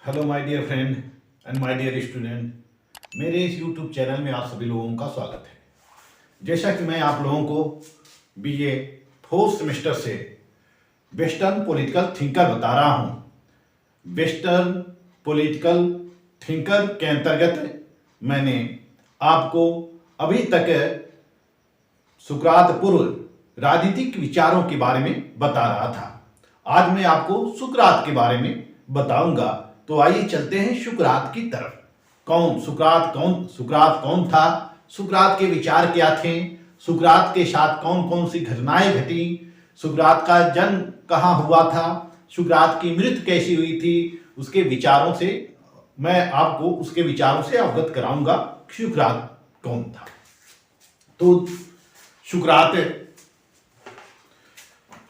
Hello my dear friend and my dear student. मेरे इस YouTube channel में आप सभी लोगों का स्वागत है। जैसा कि मैं आप लोगों को बीए फोर्थ सेमेस्टर से वेस्टर्न पॉलिटिकल थिंकर बता रहा हूँ। वेस्टर्न पॉलिटिकल थिंकर के अंतर्गत मैंने आपको अभी तक सुकरात पूर्व राजनीतिक विचारों के बारे में बता रहा था। आज मैं आपको सुकरात के बारे में बताऊंगा। तो आइए चलते हैं सुकरात की तरफ। सुकरात कौन था, सुकरात के विचार क्या थे, सुकरात के साथ कौन कौन सी घटनाएं घटी, सुकरात का जन्म कहाँ हुआ था, सुकरात की मृत्यु कैसी हुई थी, उसके विचारों से मैं आपको उसके विचारों से अवगत कराऊंगा। सुकरात कौन था। तो सुकरात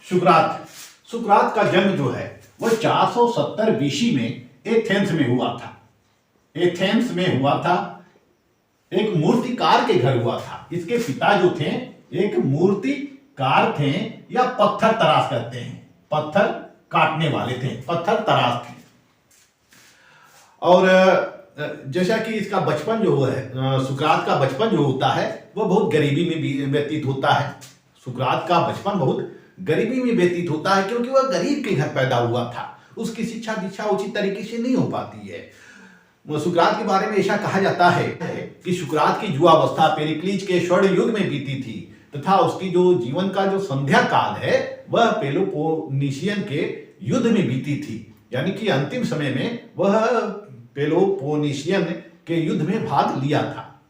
सुकरात सुकरात का जन्म जो है वह 470 बीसी में एथेंस में हुआ था। एथेंस में हुआ था, एक मूर्तिकार के घर हुआ था। इसके पिता जो थे एक मूर्तिकार थे या पत्थर तराश करते हैं, पत्थर काटने वाले थे, पत्थर तराश थे। और जैसा कि इसका बचपन जो है, सुकरात का बचपन जो होता है वह बहुत गरीबी में व्यतीत होता है। सुकरात का बचपन बहुत गरीबी में व्यतीत होता है क्योंकि वह गरीब के घर पैदा हुआ था। उसकी शिक्षा दीक्षा उचित तरीके से नहीं हो पाती है। सुकरात के बारे में ऐसा कहा जाता है कि सुकरात की युवावस्था पेरिक्लीज के स्वर्ण युग में बीती थी तथा उसकी जो जीवन का जो संध्या काल है वह पेलोपोनेशियन के युद्ध में बीती थी। यानी कि अंतिम समय में वह पेलोपोनेशियन के युद्ध में भाग लिया था।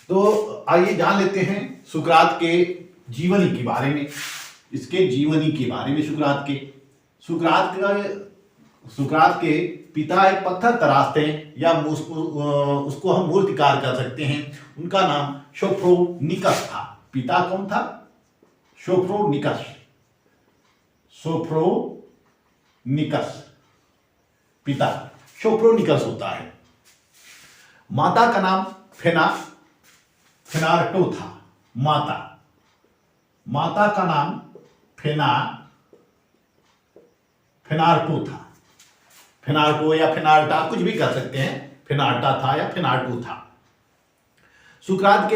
तो आइए जान लेते हैं सुकरात के जीवनी के बारे में, इसके जीवनी के बारे में। सुकरात के पिता एक पत्थर तराशते या उसको हम मूर्तिकार कर सकते हैं। उनका नाम सोफ्रोनिकस था। पिता कौन था? सोफ्रोनिकस। पिता सोफ्रोनिकस होता है। माता का नाम फेनार्टो था। माता का नाम फेनार्टो था। फेनार्टो या फेनार्टा कुछ भी कर सकते हैं। फेनार्टा था या फेनार्टो था। सुकरात का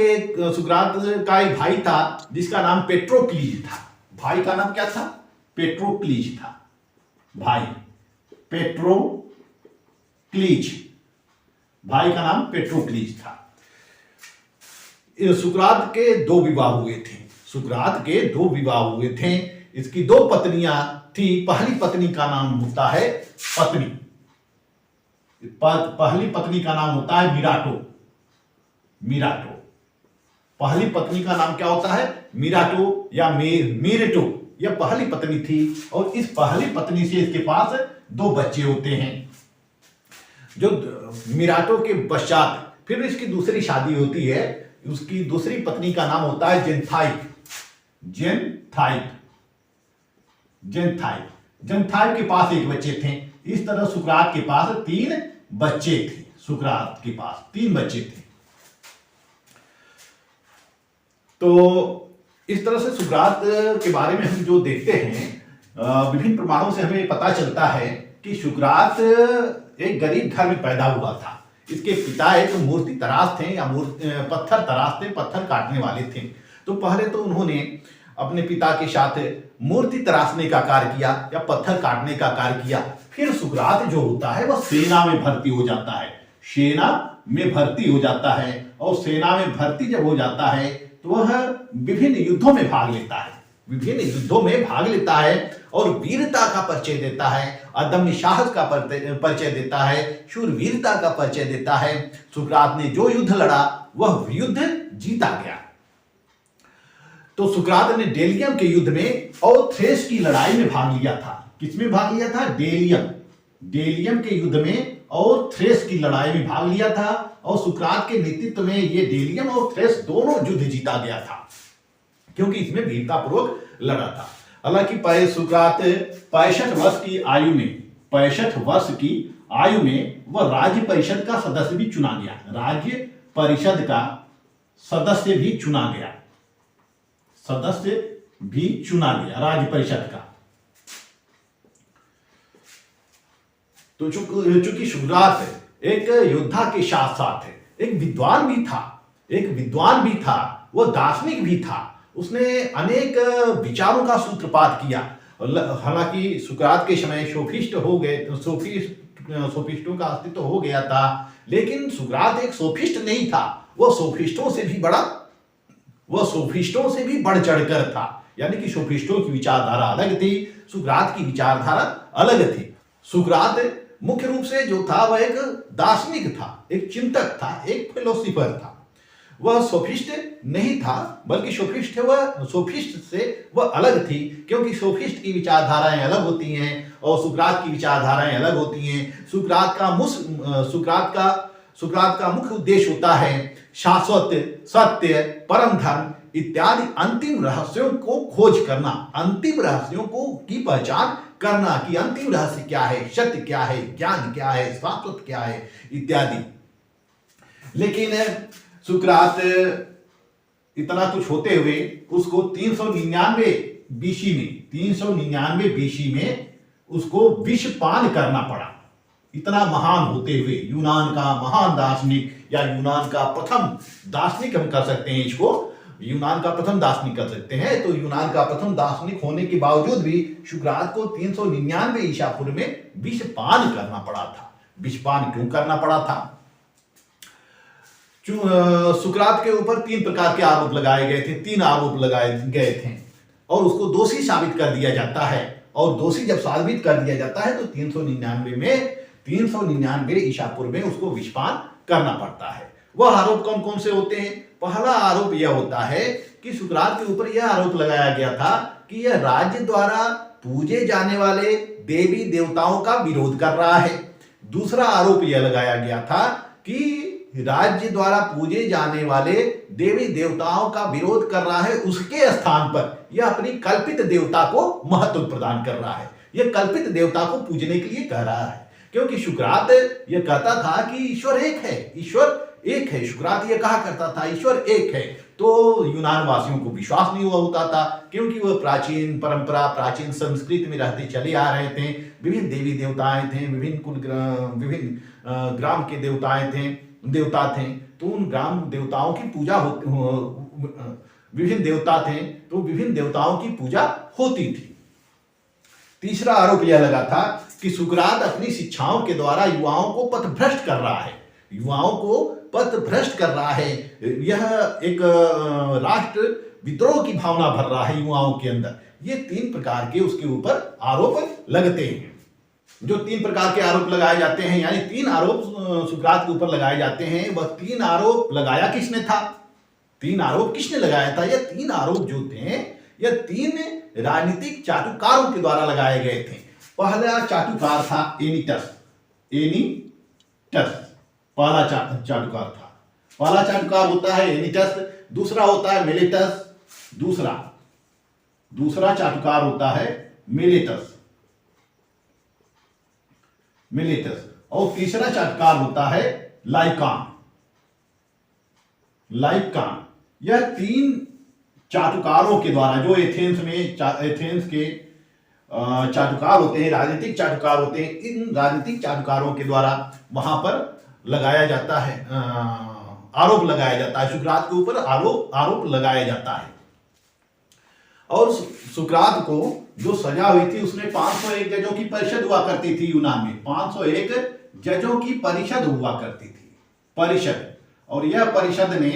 एक भाई था जिसका नाम पेट्रोक्लीज था। भाई का नाम क्या था? पेट्रोक्लीज था। भाई का नाम पेट्रोक्लीज था। सुकरात के दो विवाह हुए थे। इसकी दो पत्नियां थी। पहली पत्नी का नाम होता है मिराटो। पहली पत्नी का नाम क्या होता है? मिराटो या मीरेटो। यह पहली पत्नी थी और इस पहली पत्नी से इसके पास दो बच्चे होते हैं। जो मिराटो के पश्चात फिर इसकी दूसरी शादी होती है। उसकी दूसरी पत्नी का नाम होता है जेनथाइप के पास एक बच्चे थे। इस तरह सुकरात के पास तीन बच्चे थे। तो इस तरह से सुकरात के बारे में हम जो देखते हैं, विभिन्न प्रमाणों से हमें पता चलता है कि सुकरात एक गरीब घर में पैदा हुआ था। इसके पिता एक मूर्ति तराश थे या पत्थर काटने वाले थे। तो पहले तो उन्होंने अपने पिता के साथ मूर्ति तराशने का कार्य किया या पत्थर काटने का कार्य किया। फिर सुकरात जो होता है वह सेना में भर्ती हो जाता है। और सेना में भर्ती जब हो जाता है तो वह विभिन्न युद्धों में भाग लेता है और वीरता का परिचय देता है, अदम्य साहस का परिचय देता है, शूरवीरता का परिचय देता है। सुकरात ने जो युद्ध लड़ा वह युद्ध जीता गया। तो सुकरात ने डेलियम के युद्ध में और थ्रेस की लड़ाई में भाग लिया था। किसमें भाग लिया था? डेलियम के युद्ध में और थ्रेस की लड़ाई में भाग लिया था। और सुकरात के नेतृत्व में ये डेलियम और थ्रेस दोनों युद्ध जीता गया था क्योंकि इसमें वीरतापूर्वक लड़ा था। हालांकि सुकरात 65 वर्ष की आयु में वह राज्य परिषद का सदस्य भी चुना गया। राज्य परिषद का। तो चूंकि सुकरात एक योद्धा के साथ साथ एक विद्वान भी था, वो दार्शनिक भी था। उसने अनेक विचारों का सूत्रपात किया। हालांकि सुकरात के समय सोफिस्टों का अस्तित्व हो गया था, लेकिन सुकरात एक सोफिस्ट नहीं था। वो सोफिस्टों से भी बढ़ चढ़कर था। यानी कि सोफिस्टों की विचारधारा अलग थी, सुकरात की विचारधारा अलग थी। सुकरात मुख्य रूप से जो था वह एक दार्शनिक था, एक चिंतक था, एक फिलोसोफर था। वह सोफिस्ट नहीं था, बल्कि सोफिस्ट से वह अलग थी, क्योंकि सोफिस्ट की विचारधाराएं अलग होती हैं और सुकरात की विचारधाराएं अलग होती हैं। सुकरात का मुख्य उद्देश्य होता है शाश्वत सत्य, परम धर्म इत्यादि अंतिम रहस्यों को खोज करना, अंतिम रहस्यों की पहचान करना कि अंतिम रहस्य क्या है, सत्य क्या है, ज्ञान क्या है, शाश्वत क्या है इत्यादि। लेकिन सुकरात इतना कुछ होते हुए उसको 399 बीसी में उसको विषपान करना पड़ा। इतना महान होते हुए यूनान का महान दार्शनिक, या यूनान का प्रथम दार्शनिक हम कर सकते हैं इसको, यूनान का प्रथम दार्शनिक कर सकते हैं। तो यूनान का प्रथम दार्शनिक होने के बावजूद भी सुकरात को 399 ईसा पूर्व में विषपान करना पड़ा था। विषपान क्यों करना पड़ा था? सुकरात के ऊपर 3 प्रकार के आरोप लगाए गए थे, 3 आरोप लगाए गए थे और उसको दोषी साबित कर दिया जाता है। और दोषी जब साबित कर दिया जाता है तो 399 ईसा पूर्व में उसको विषपान करना पड़ता है। वह आरोप कौन कौन से होते हैं? पहला आरोप यह होता है कि सुकरात के ऊपर यह आरोप लगाया गया था कि यह राज्य द्वारा पूजे जाने वाले देवी देवताओं का विरोध कर रहा है। दूसरा आरोप यह लगाया गया था कि राज्य द्वारा पूजे जाने वाले देवी देवताओं का विरोध कर रहा है, उसके स्थान पर यह अपनी कल्पित देवता को महत्व प्रदान कर रहा है। यह कल्पित देवता को पूजने के लिए कह रहा है, क्योंकि सुकरात यह कहता था कि ईश्वर एक है। सुकरात यह कहा करता था ईश्वर एक है। तो यूनान वासियों को विश्वास नहीं हुआ होता था, क्योंकि वह प्राचीन परंपरा, प्राचीन संस्कृति में रहते चले आ रहे थे। विभिन्न देवी देवताएं थे, विभिन्न ग्राम के देवता थे। तो उन ग्राम देवताओं की पूजा विभिन्न देवता थे, तो विभिन्न देवताओं की पूजा होती थी। तीसरा आरोप यह लगा था कि सुकरात अपनी शिक्षाओं के द्वारा युवाओं को पथभ्रष्ट कर रहा है। यह एक राष्ट्र विद्रोह की भावना भर रहा है युवाओं के अंदर। ये 3 प्रकार के उसके ऊपर आरोप लगते हैं। जो 3 प्रकार के आरोप लगाए जाते हैं, यानी 3 आरोप सुकरात के ऊपर लगाए जाते हैं। वह 3 आरोप लगाया किसने था? 3 आरोप किसने लगाया था? यह 3 आरोप जो थे, यह 3 राजनीतिक चाटुकारों के द्वारा लगाए गए थे। पहला चाटुकार था एनीटस। पहला चाटुकार था। पहला चाटुकार होता है एनीटस, दूसरा होता है मिलेटस, दूसरा चाटुकार होता है मिलेटस, और तीसरा चाटुकार होता है लाइकान। यह 3 चाटुकारों के द्वारा, जो एथेंस के चाटुकार होते हैं, राजनीतिक चाटुकार होते हैं, इन राजनीतिक चाटुकारों के द्वारा वहां पर लगाया जाता है, आरोप लगाया जाता है। सुकरात के ऊपर आरोप लगाया जाता है। और सुकरात को जो सजा हुई थी, उसने 501 जजों की परिषद हुआ करती थी यूनान में। 501 जजों की परिषद हुआ करती थी। और यह परिषद ने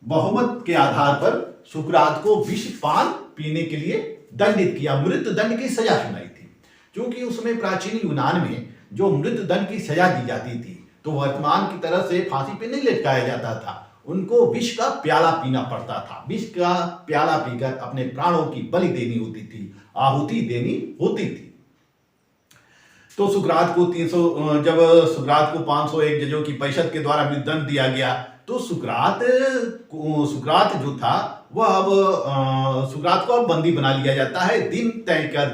बहुमत के आधार पर सुकरात को विषपान पीने के लिए दंडित किया, मृत्यु दंड की सजा सुनाई थी। क्योंकि उसमें प्राचीन यूनान में जो मृत्यु दंड की सजा दी जाती थी, तो वर्तमान की तरह से फांसी पे नहीं लटकाया जाता था। उनको विष का प्याला पीना पड़ता था। विष का प्याला पीकर अपने प्राणों की बलि देनी होती थी, आहुति देनी होती थी। तो सुकरात को जब सुकरात को 501 जजों की परिषद के द्वारा मृत्युदंड दिया गया, तो सुकरात जो था वह अब सुकरात को अब बंदी बना लिया जाता है। दिन तय कर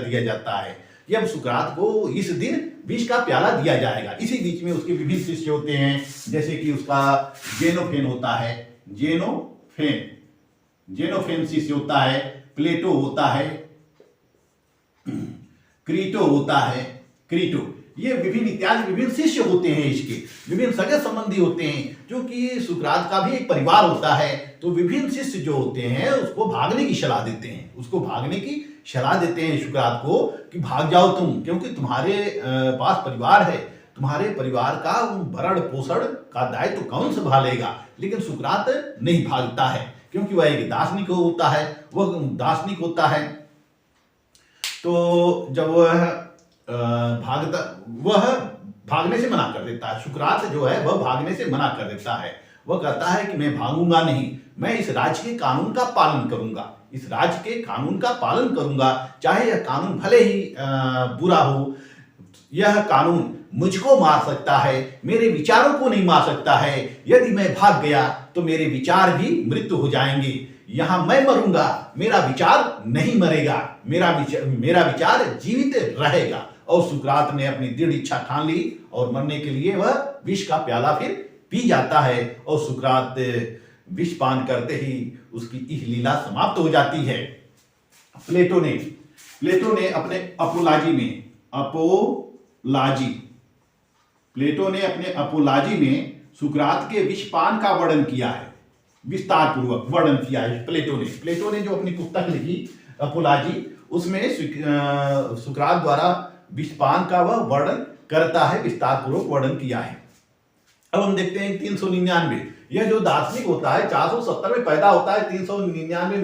दिया जाता है कि अब सुकरात को इस दिन विष का प्याला दिया जाएगा। इसी बीच में उसके विभिन्न शिष्य होते हैं, जैसे कि उसका जेनोफेन होता है, जेनोफेन शिष्य होता है, प्लेटो होता है, क्रीटो होता है, क्रीटो, ये विभिन्न इत्यादि विभिन्न शिष्य होते हैं, इसके विभिन्न सगे संबंधी होते हैं, क्योंकि सुकरात का भी एक परिवार होता है। तो विभिन्न शिष्य जो होते हैं उसको भागने की सलाह देते हैं, उसको भागने की सलाह देते हैं सुकरात को कि भाग जाओ तुम, क्योंकि तुम्हारे पास परिवार है, तुम्हारे परिवार का भरण पोषण का दायित्व कौन संभालेगा। लेकिन सुकरात नहीं भागता है, क्योंकि वह एक दार्शनिक होता है, वह दार्शनिक होता है। तो जब वह भागने से मना कर देता है, सुकरात जो है वह भागने से मना कर देता है। वह कहता है कि मैं भागूंगा नहीं, मैं इस राज्य के कानून का पालन करूंगा, इस राज्य के कानून का पालन करूंगा, चाहे यह कानून भले ही बुरा हो, यह कानून मुझको मार सकता है, मेरे विचारों को नहीं मार सकता है। यदि मैं भाग गया तो मेरे विचार भी मृत्यु हो जाएंगे, यहां मैं मरूंगा, मेरा विचार नहीं मरेगा, मेरा विचार जीवित रहेगा। और सुकरात ने अपनी दृढ़ इच्छा ठान ली और मरने के लिए वह विष का प्याला फिर पी जाता है। और सुकरात विष पान करते ही उसकी इह लीला समाप्त हो जाती है। प्लेटो ने अपने अपोलाजी में सुकरात के विषपान का वर्णन किया है, विस्तार पूर्वक वर्णन किया है प्लेटो ने जो अपनी पुस्तक लिखी अपोलाजी, उसमें सुकरात द्वारा विषपान का वह वर्णन करता है, विस्तार पूर्वक वर्णन किया है। अब हम देखते हैं 399, यह जो दार्शनिक होता है 470 में पैदा होता है, 399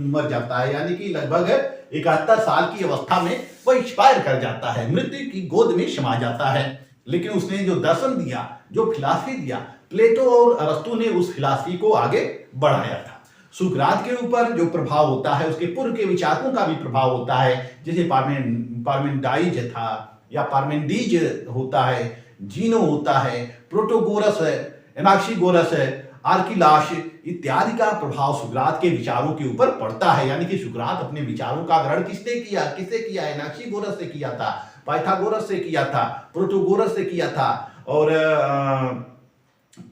मर जाता है, यानी कि लगभग 71 साल की अवस्था में वह एक्सपायर कर जाता है, मृत्यु की गोद में समा जाता है। लेकिन उसने जो दर्शन दिया, जो फिलॉसफी दिया, प्लेटो और अरस्तु ने उस फिलॉसफी को आगे बढ़ाया था। सुकरात के ऊपर जो प्रभाव होता है उसके पूर्व के विचारकों का भी प्रभाव होता है, जैसे पार्मेनिडाइज था या पार्मेनिडीज होता है, जीनो होता है, प्रोटोगोरस है, एनाक्सीगोरस है, आर्किलाश इत्यादि का प्रभाव सुकरात के विचारों के ऊपर पड़ता है। यानी कि सुकरात अपने विचारों का ग्रहण किससे किया? एनाक्सीगोरस से किया था, पाइथागोरस से किया था, प्रोटोगोरस से किया था और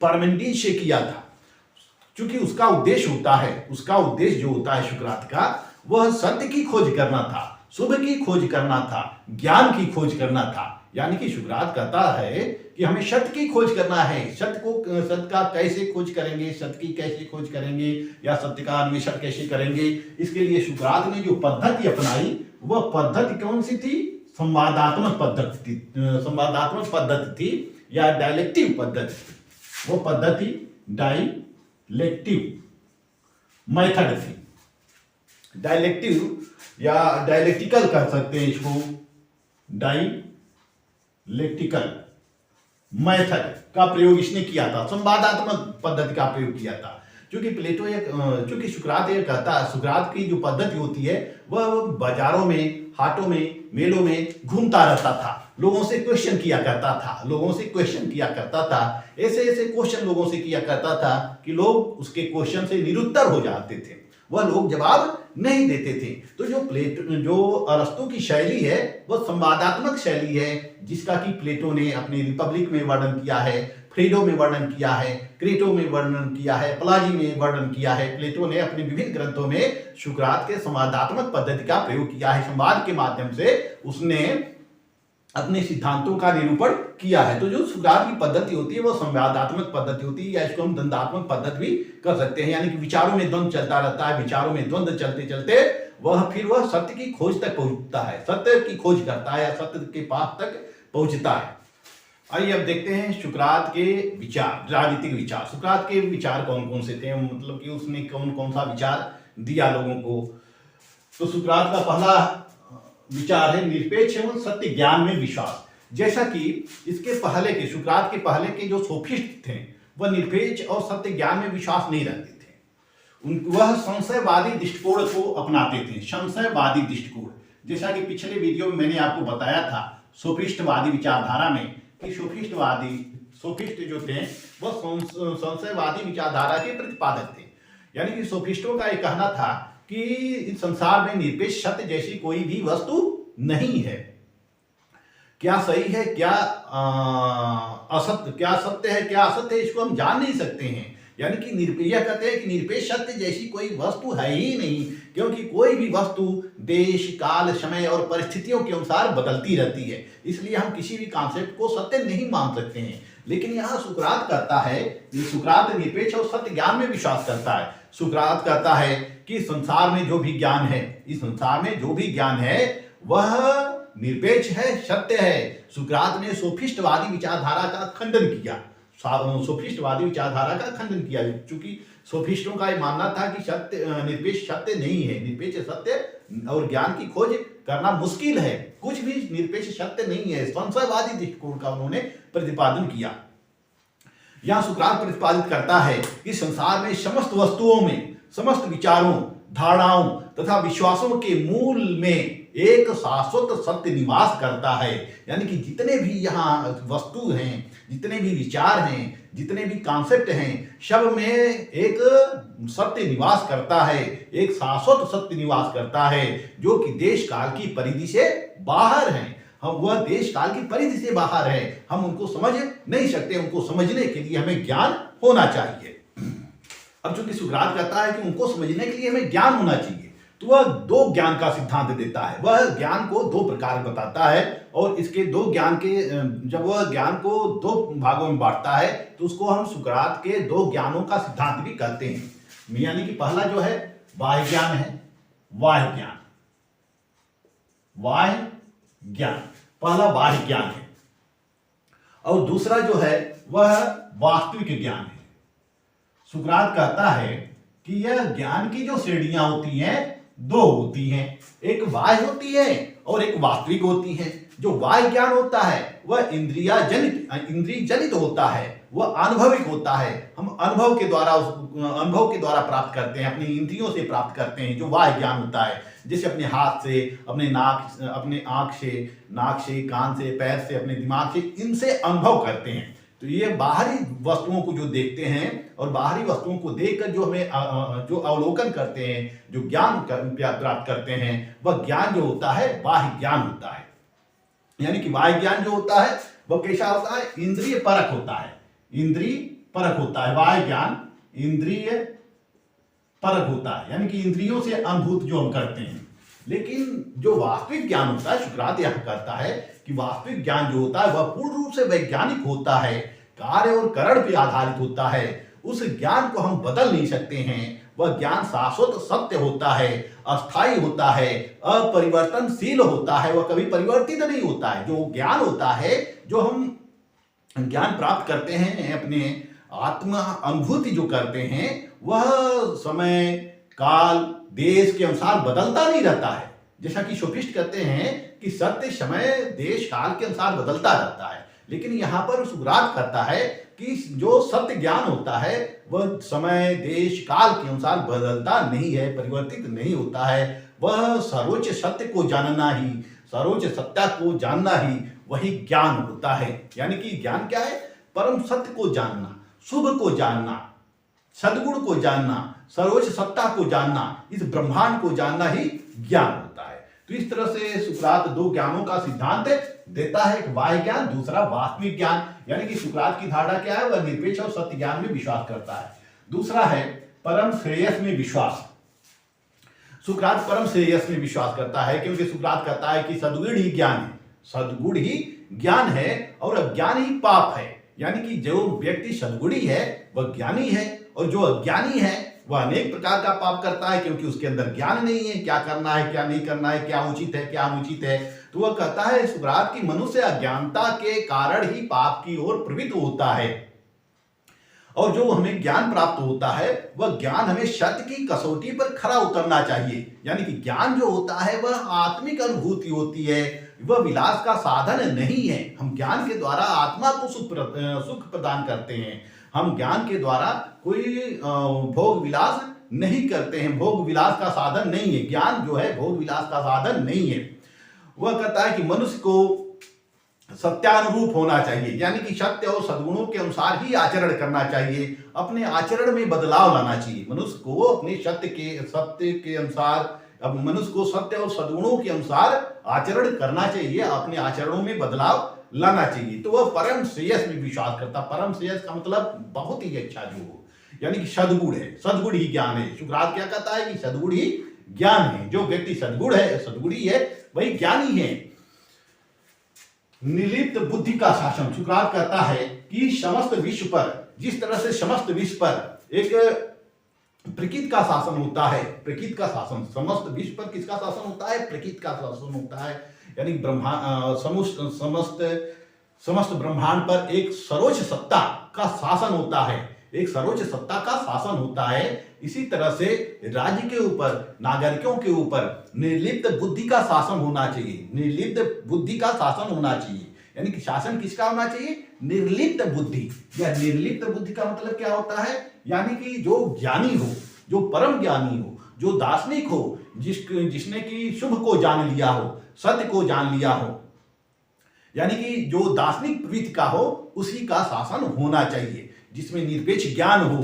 पार्मेनिडीज से किया था। क्योंकि उसका उद्देश्य जो होता है सुकरात का, वह सत्य की खोज करना था, शुभ की खोज करना था, ज्ञान की खोज करना था। यानी कि सुकरात कहता है कि हमें सत्य की खोज करना है, सत्य का कैसे खोज करेंगे, सत्य की कैसे खोज करेंगे या सत्य का अन्वेषण कैसे करेंगे। इसके लिए सुकरात ने जो पद्धति अपनाई, वह पद्धति कौन सी थी? संवादात्मक पद्धति थी या डायलेक्टिव पद्धति थी। वो पद्धति डायलेक्टिव मेथड थी, डायलेक्टिव या डायलेक्टिकल कह सकते हैं इसको, डायलेक्टिकल मेथड का प्रयोग इसने किया था, संवादात्मक पद्धति का प्रयोग किया था। क्योंकि सुकरात ये कहता है, सुकरात की जो पद्धति होती है वह बाजारों में, हाटों में, मेलों में घूमता रहता था, लोगों से क्वेश्चन किया करता था, ऐसे क्वेश्चन लोगों से किया करता था कि लोग उसके क्वेश्चन से निरुत्तर हो जाते थे, वह लोग जवाब नहीं देते थे। तो जो अरस्तु की शैली है वह संवादात्मक शैली है, जिसका कि प्लेटो ने अपने रिपब्लिक में वर्णन किया है, फ्रीडो में वर्णन किया है, क्रीटो में वर्णन किया है, पलाजी में वर्णन किया है। प्लेटो ने अपने विभिन्न ग्रंथों में सुकरात के संवादात्मक पद्धति का प्रयोग किया है, संवाद के माध्यम से उसने अपने सिद्धांतों का निरूपण किया है। तो जो सुकरात की पद्धति होती है वह संवादात्मक पद्धति होती है, या इसको हम द्वंद्वात्मक पद्धति भी कर सकते हैं। यानी कि विचारों में द्वंद्व चलता रहता है, विचारों में द्वंद्व चलते चलते वह सत्य की खोज तक पहुंचता है, सत्य की खोज करता है या सत्य के पास तक पहुंचता है। आइए अब देखते हैं सुकरात के विचार, राजनीतिक विचार। सुकरात के विचार कौन कौन से थे, मतलब कि उसने कौन कौन सा विचार दिया लोगों को। तो सुकरात का पहला विचार है निरपेक्ष एवं सत्य ज्ञान में विश्वास। जैसा कि इसके पहले के, सुकरात के पहले के जो सोफिस्ट थे वह निरपेक्ष और सत्य ज्ञान में विश्वास नहीं रखते थे, वह संशयवादी दृष्टिकोण को अपनाते थे, संशयवादी दृष्टिकोण। जैसा कि पिछले वीडियो में मैंने आपको बताया था सोफिस्टवादी विचारधारा में कि सोफिस्ट जो थे वह संशयवादी विचारधारा के प्रतिपादक थे। यानी कि सोफिस्टों का एक कहना था कि इस संसार में निरपेक्ष सत्य जैसी कोई भी वस्तु नहीं है, क्या सही है, क्या असत्य, क्या सत्य है, क्या असत्य है, इसको हम जान नहीं सकते हैं। यानी कि यह कहते हैं कि निरपेक्ष सत्य जैसी कोई वस्तु है ही नहीं, क्योंकि कोई भी वस्तु देश काल समय और परिस्थितियों के अनुसार बदलती रहती है, इसलिए हम किसी भी कॉन्सेप्ट को सत्य नहीं मान सकते हैं। लेकिन यहाँ सुकरात कहता है कि सुकरात निरपेक्ष और सत्य ज्ञान में विश्वास करता है। सुकरात कहता है कि संसार में जो भी ज्ञान है, इस संसार में जो भी ज्ञान है वह निरपेक्ष है, सत्य है। सुकरात ने सोफिस्टवादी विचारधारा का खंडन किया, सोफिस्टवादी विचारधारा का खंडन किया, क्योंकि सोफिस्टों का यह मानना था कि सत्य निरपेक्ष सत्य नहीं है, निरपेक्ष सत्य और ज्ञान की खोज करना मुश्किल है, कुछ भी निरपेक्ष सत्य नहीं है। संशयवादी दृष्टिकोण का उन्होंने प्रतिपादन किया। यहां सुकरात प्रतिपादित करता है कि संसार में समस्त वस्तुओं में, समस्त विचारों, धारणाओं तथा विश्वासों के मूल में एक शाश्वत सत्य निवास करता है। यानी कि जितने भी यहाँ वस्तु हैं, जितने भी विचार हैं, जितने भी कॉन्सेप्ट हैं, सब में एक सत्य निवास करता है, एक शाश्वत सत्य निवास करता है, जो कि देश काल की परिधि से बाहर है। हम वह देश काल की परिधि से बाहर है, हम उनको समझ नहीं सकते। उनको समझने के लिए हमें ज्ञान होना चाहिए। अब चूंकि सुकरात कहता है कि उनको समझने के लिए हमें ज्ञान होना चाहिए, तो वह दो ज्ञान का सिद्धांत देता है। वह ज्ञान को दो प्रकार बताता है, और इसके दो ज्ञान के, जब वह ज्ञान को दो भागों में बांटता है तो उसको हम सुकरात के दो ज्ञानों का सिद्धांत भी कहते हैं। यानी कि पहला जो है बाह्य ज्ञान है, बाह्य ज्ञान, बाह्य ज्ञान, पहला बाह्य ज्ञान है, और दूसरा जो है वह वास्तविक ज्ञान है। सुकरात कहता है कि यह ज्ञान की जो श्रेणियां होती हैं दो होती हैं, एक बाह्य होती है और एक वास्तविक होती है। जो बाह्य ज्ञान होता है वह इंद्रिय जनित होता है, वह अनुभविक होता है। हम अनुभव के द्वारा प्राप्त करते हैं, अपनी इंद्रियों से प्राप्त करते हैं। जो बाह्य ज्ञान होता है, जैसे अपने हाथ से, अपने आंख से, नाक से, कान से, पैर से, अपने दिमाग से, इनसे अनुभव करते हैं। तो ये बाहरी वस्तुओं को जो देखते हैं और बाहरी वस्तुओं को देखकर जो हमें जो अवलोकन करते हैं, जो ज्ञान प्राप्त करते हैं, वह ज्ञान जो होता है बाह्य ज्ञान होता है। यानी कि बाह्य ज्ञान जो होता है वह कैसा होता है? इंद्रिय परक होता है, इंद्रिय परक होता है। बाह्य ज्ञान इंद्रिय परक होता है, यानी कि इंद्रियों से अनुभूत जो हम करते हैं। लेकिन जो वास्तविक ज्ञान होता है, सुकरात यह कहता है कि वास्तविक ज्ञान जो होता है वह पूर्ण रूप से वैज्ञानिक होता है, कार्य और करण पर आधारित होता है। उस ज्ञान को हम बदल नहीं सकते हैं। वह ज्ञान शाश्वत सत्य होता है, अस्थायी होता है, अपरिवर्तनशील होता है, वह कभी परिवर्तित नहीं होता है। जो ज्ञान होता है, जो हम ज्ञान प्राप्त करते हैं, अपने आत्मा अनुभूति जो करते हैं, वह समय काल देश के अनुसार बदलता नहीं रहता है। जैसा कि सोफिस्ट कहते हैं कि सत्य समय देश काल के अनुसार बदलता रहता है, लेकिन यहाँ पर सुकरात कहता है कि जो सत्य ज्ञान होता है वह समय देश काल के अनुसार बदलता नहीं है, परिवर्तित नहीं होता है। वह सर्वोच्च सत्य को जानना ही, सर्वोच्च सत्ता को जानना ही वही ज्ञान होता है। यानी कि ज्ञान क्या है? परम सत्य को जानना, शुभ को जानना, सद्गुण को जानना, सर्वोच्च सत्ता को जानना, इस ब्रह्मांड को जानना ही ज्ञान होता है। तो इस तरह से सुकरात दो ज्ञानों का सिद्धांत देता है, एक बाह्य ज्ञान, दूसरा वास्तविक ज्ञान। यानी कि सुकरात की धारणा क्या है? वह निरपेक्ष और सत्य ज्ञान में विश्वास करता है। दूसरा है परम श्रेयस में विश्वास। सुकरात परम श्रेयस में विश्वास करता है, क्योंकि सुकरात कहता है कि सद्गुण ही ज्ञान है, सद्गुण ही ज्ञान है और अज्ञान ही पाप है। यानी कि जो व्यक्ति सद्गुणी है वह ज्ञानी है, और जो अज्ञानी है वह अनेक प्रकार का पाप करता है, क्योंकि उसके अंदर ज्ञान नहीं है, क्या करना है, क्या नहीं करना है, क्या उचित है, क्या अनुचित है। तो वह कहता है सुकरात की मनुष्य अज्ञानता के कारण ही पाप की ओर प्रवृत्त होता है, और जो हमें ज्ञान प्राप्त होता है वह ज्ञान हमें सत्य की कसौटी पर खरा उतरना चाहिए। यानी कि ज्ञान जो होता है वह आत्मिक अनुभूति होती है, वह विलास का साधन नहीं है। हम ज्ञान के द्वारा आत्मा को सुख प्रदान करते हैं, हम ज्ञान के द्वारा कोई भोग विलास नहीं करते हैं, भोग विलास का साधन नहीं है। ज्ञान जो है भोग विलास का साधन नहीं है। वह कहता है कि मनुष्य को सत्यानुरूप होना चाहिए, यानी कि सत्य और सद्गुणों के अनुसार ही आचरण करना चाहिए, अपने आचरण में बदलाव लाना चाहिए। मनुष्य को अपने सत्य के अनुसार, अब मनुष्य को सत्य और सद्गुणों के अनुसार आचरण करना चाहिए, अपने आचरणों में बदलाव लाना चाहिए। तो वह परम श्रेयस में विश्वास करता। परम श्रेयस का मतलब बहुत ही अच्छा जो हो, यानी कि सद्गुण है, सद्गुण ही ज्ञान है। सुकरात क्या कहता है कि सद्गुण ही ज्ञान है। जो व्यक्ति सद्गुण है, सद्गुणी है, वही ज्ञानी है। निर्लिप्त बुद्धि का शासन, सुकरात कहता है कि समस्त विश्व पर, जिस तरह से समस्त विश्व पर एक प्रकृति का शासन होता है, प्रकृति का शासन, समस्त विश्व पर किसका शासन होता है? प्रकृति का शासन होता है। यानी समस्त ब्रह्मांड पर एक सर्वोच्च सत्ता का शासन होता है, एक सर्वोच्च सत्ता का शासन होता है। इसी तरह से राज्य के ऊपर, नागरिकों के ऊपर निर्लिप्त बुद्धि का शासन होना चाहिए, निर्लिप्त बुद्धि का शासन होना चाहिए। यानी कि शासन किसका होना चाहिए? निर्लिप्त बुद्धि। या निर्लिप्त बुद्धि का मतलब क्या होता है? यानी कि जो ज्ञानी हो, जो परम ज्ञानी हो, जो दार्शनिक हो, जिसने कि शुभ को जान लिया हो, सत्य को जान लिया हो, यानी कि जो दार्शनिक प्रवृत्ति का हो, उसी का शासन होना चाहिए, जिसमें निरपेक्ष ज्ञान हो,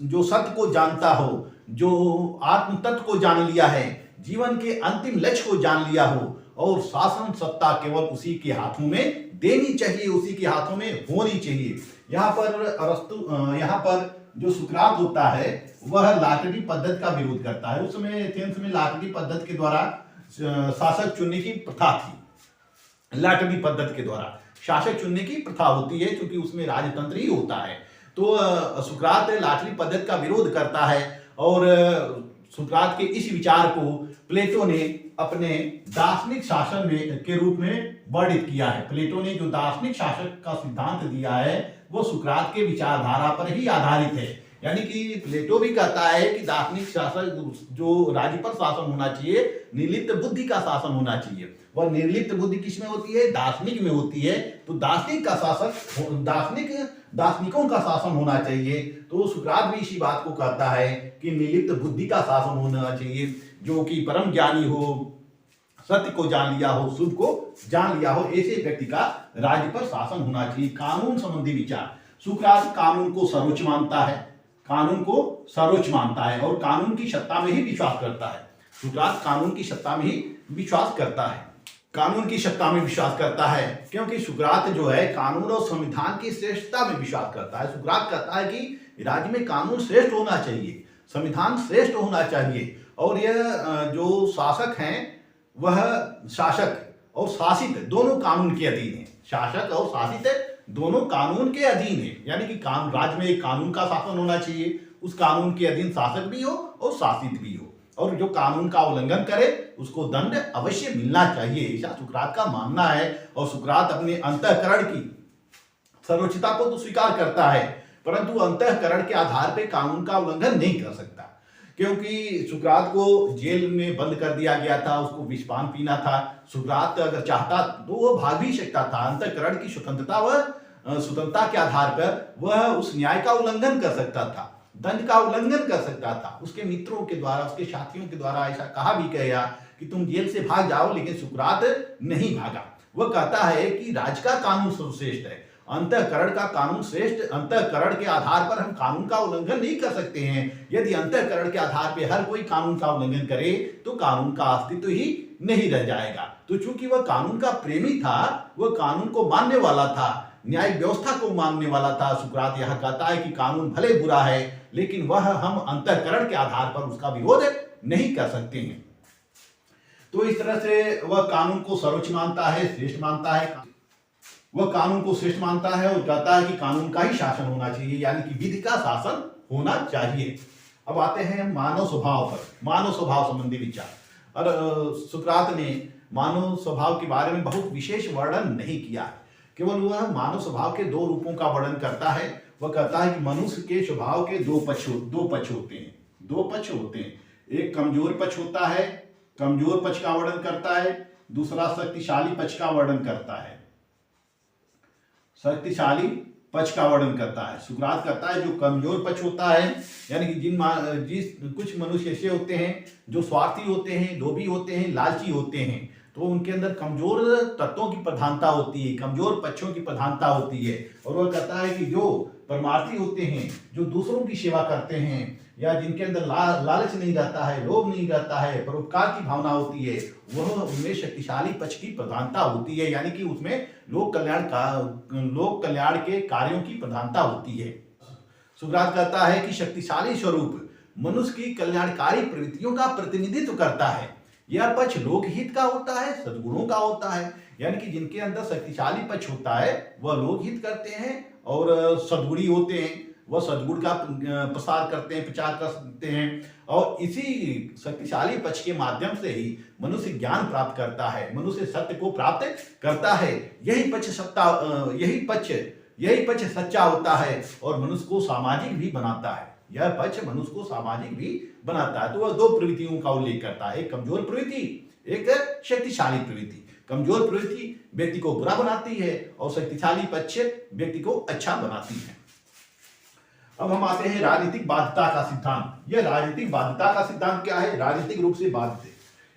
जो सत्य को जानता हो, जो आत्म तत्व को जान लिया है, जीवन के अंतिम लक्ष्य को जान लिया हो, और शासन सत्ता केवल उसी के हाथों में देनी चाहिए, उसी के हाथों में होनी चाहिए। यहाँ पर जो सुकरात होता है वह लाटरी पद्धति का विरोध करता है। उस समय एथेंस में लाटरी पद्धति के द्वारा शासक चुनने की प्रथा थी। लाटरी पद्धति के द्वारा शासक चुनने की प्रथा होती है, क्योंकि उसमें राजतंत्र ही होता है। तो सुकरात लाटरी पद्धति का विरोध करता है, और सुकरात के इस विचार को प्लेटो ने अपने दार्शनिक शासन के रूप में वर्णित किया है। प्लेटो ने जो दार्शनिक शासक का सिद्धांत दिया है वो सुकरात के विचारधारा पर ही आधारित है। यानी कि प्लेटो भी कहता है कि दार्शनिक शासक जो राज्य पर शासन होना चाहिए, निर्लिप्त बुद्धि का शासन होना चाहिए। वह निर्लिप्त बुद्धि किसमें होती है? दार्शनिक में होती है। तो दार्शनिक का शासक, दार्शनिकों का शासन होना चाहिए। तो सुकरात भी इसी बात को कहता है कि निर्लिप्त बुद्धि का शासन होना चाहिए, जो कि परम ज्ञानी हो, सत्य को जान लिया हो, शुभ को जान लिया हो, ऐसे व्यक्ति का राज्य पर शासन होना चाहिए। कानून संबंधी विचार, सुकरात कानून को सर्वोच्च मानता है, कानून को सर्वोच्च मानता है और कानून की सत्ता में ही विश्वास करता है। सुकरात कानून की सत्ता में ही विश्वास करता है, कानून की सत्ता में विश्वास करता है, क्योंकि सुकरात जो है कानून और संविधान की श्रेष्ठता में विश्वास करता है। सुकरात कहता है कि राज्य में कानून श्रेष्ठ होना चाहिए, संविधान श्रेष्ठ होना चाहिए, और यह जो शासक हैं वह शासक और शासित दोनों कानून के अधीन है। शासक और शासित दोनों कानून के अधीन है। यानी कि राज्य में एक कानून का शासन होना चाहिए, उस कानून के अधीन शासक भी हो और शासित भी हो, और जो कानून का उल्लंघन करे उसको दंड अवश्य मिलना चाहिए, ऐसा सुकरात का मानना है। और सुकरात अपने अंतःकरण की सर्वोच्चता को तो स्वीकार करता है, परंतु अंतःकरण के आधार पर कानून का उल्लंघन नहीं कर सकता, क्योंकि सुकरात को जेल में बंद कर दिया गया था, उसको विषपान पीना था। सुकरात अगर चाहता तो वह भाग भी सकता था। अंतःकरण की स्वतंत्रता के आधार पर वह उस न्याय का उल्लंघन कर सकता था, दंड का उल्लंघन कर सकता था। उसके मित्रों के द्वारा, उसके साथियों के द्वारा ऐसा कहा भी गया कि तुम जेल से भाग जाओ, लेकिन सुकरात नहीं भागा। वह कहता है कि राज्य का कानून सर्वश्रेष्ठ है, अंतःकरण का कानून श्रेष्ठ। अंतःकरण के आधार पर हम कानून का उल्लंघन नहीं कर सकते हैं। यदि अंतःकरण के आधार पर हर कोई कानून का उल्लंघन करे तो कानून का अस्तित्व ही नहीं रह जाएगा। तो चूंकि वह कानून का प्रेमी था, वह कानून को मानने वाला था, न्याय व्यवस्था को मानने वाला था। सुकरात यह कहता है कि कानून भले बुरा है, लेकिन वह हम अंतःकरण के आधार पर उसका विरोध नहीं कर सकते हैं। तो इस तरह से वह कानून को सर्वोच्च मानता है, श्रेष्ठ मानता है। वह कानून को श्रेष्ठ मानता है और कहता है कि कानून का ही शासन होना चाहिए, यानी कि विधि का शासन होना चाहिए। अब आते हैं मानव स्वभाव पर, मानव स्वभाव संबंधी विचार। और सुकरात ने मानव स्वभाव के बारे में बहुत विशेष वर्णन नहीं किया है, केवल वह मानव स्वभाव के दो रूपों का वर्णन करता है। वह कहता है कि मनुष्य के स्वभाव के दो पक्ष होते हैं। एक कमजोर पक्ष होता है, कमजोर पक्ष का वर्णन करता है। दूसरा शक्तिशाली पक्ष का वर्णन करता है, शक्तिशाली पक्ष का वर्णन करता है। सुकरात कहता है जो कमजोर पक्ष होता है, यानी कि कुछ मनुष्य ऐसे होते हैं जो स्वार्थी होते हैं, लोभी होते हैं, लालची होते हैं, तो उनके अंदर कमजोर तत्वों की प्रधानता होती है, कमजोर पक्षों की प्रधानता होती है। और वह कहता है कि जो परमार्थी होते हैं, जो दूसरों की सेवा करते हैं, या जिनके अंदर लालच नहीं रहता है, लोभ नहीं रहता है, परोपकार की भावना होती है, वह उनमें शक्तिशाली पक्ष की प्रधानता होती है, यानी कि उसमें लोक कल्याण के कार्यों की प्रधानता होती है। सुकरात कहता है कि शक्तिशाली स्वरूप मनुष्य की कल्याणकारी प्रवृत्तियों का प्रतिनिधित्व करता है। यह पक्ष लोकहित का होता है, सद्गुणों का होता है। यानी कि जिनके अंदर शक्तिशाली पक्ष होता है वह लोकहित करते हैं और सद्गुणी होते हैं, वह सद्गुण का प्रसार करते हैं, प्रचार करते हैं। और इसी शक्तिशाली पक्ष के माध्यम से ही मनुष्य ज्ञान प्राप्त करता है, मनुष्य सत्य को प्राप्त करता है। यही पक्ष सच्चा होता है और मनुष्य को सामाजिक भी बनाता है। यह पक्ष मनुष्य को सामाजिक भी बनाता है। तो वह दो प्रवृत्तियों का उल्लेख करता है, एक कमजोर प्रवृत्ति, एक शक्तिशाली प्रवृत्ति। कमजोर प्रवृत्ति व्यक्ति को बुरा बनाती है और शक्तिशाली पक्ष व्यक्ति को अच्छा बनाती है। अब हम आते हैं राजनीतिक बाध्यता का सिद्धांत। यह राजनीतिक बाध्यता का सिद्धांत क्या है? राजनीतिक रूप से बाधित,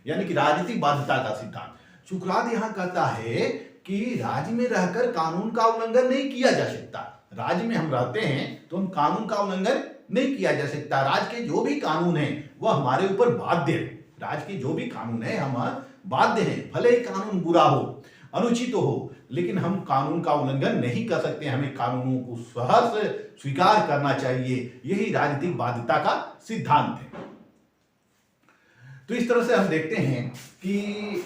यानी कि राजनीतिक बाध्यता का सिद्धांत। सुकरात यहां कहता है कि राज्य में रहकर कानून का उल्लंघन नहीं किया जा सकता। राज्य में हम रहते हैं तो हम कानून का उल्लंघन नहीं किया जा सकता। राज्य के जो भी कानून है वह हमारे ऊपर बाध्य है। राज्य के जो भी कानून है हम बाध्य हैं, भले ही कानून बुरा हो, अनुचित हो, लेकिन हम कानून का उल्लंघन नहीं कर सकते। हमें कानूनों को सहर्ष स्वीकार करना चाहिए। यही राजनीतिक बाध्यता का सिद्धांत है। तो इस तरह से हम देखते हैं कि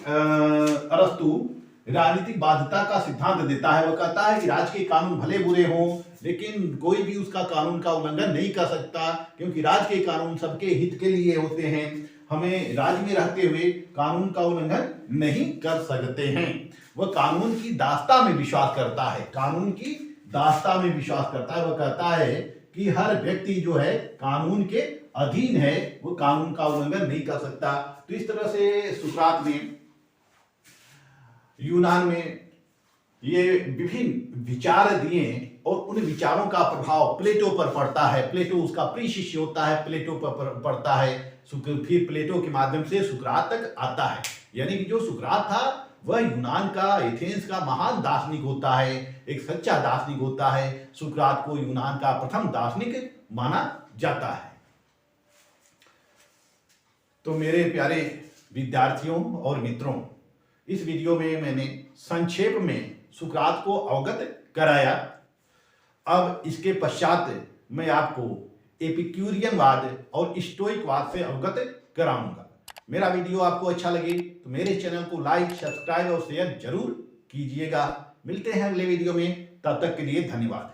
अरस्तु राजनीतिक बाध्यता का सिद्धांत देता है। वह कहता है कि राज्य के कानून भले बुरे हों, लेकिन कोई भी उसका कानून का उल्लंघन नहीं कर सकता, क्योंकि राज्य के कानून सबके हित के लिए होते हैं। हमें राज्य में रहते हुए कानून का उल्लंघन नहीं कर सकते हैं। वह कानून की दास्ता में विश्वास करता है, कानून की दास्ता में विश्वास करता है। वह कहता है कि हर व्यक्ति जो है कानून के अधीन है, वो कानून का उल्लंघन नहीं कर सकता। तो इस तरह से सुकरात ने यूनान में ये विभिन्न विचार दिए और उन विचारों का प्रभाव प्लेटो पर पड़ता है। प्लेटो उसका प्रिय शिष्य होता है, प्लेटो पर पड़ता है। फिर प्लेटो के माध्यम से सुकरात तक आता है। यानी कि जो सुकरात था वह यूनान का, एथेंस का महान दार्शनिक होता है, एक सच्चा दार्शनिक होता है। सुकरात को यूनान का प्रथम दार्शनिक माना जाता है। तो मेरे प्यारे विद्यार्थियों और मित्रों, इस वीडियो में मैंने संक्षेप में सुकरात को अवगत कराया। अब इसके पश्चात मैं आपको एपिक्यूरियनवाद और स्टोइकवाद से अवगत कराऊंगा। मेरा वीडियो आपको अच्छा लगे तो मेरे चैनल को लाइक, सब्सक्राइब और शेयर जरूर कीजिएगा। मिलते हैं अगले वीडियो में, तब तक के लिए धन्यवाद।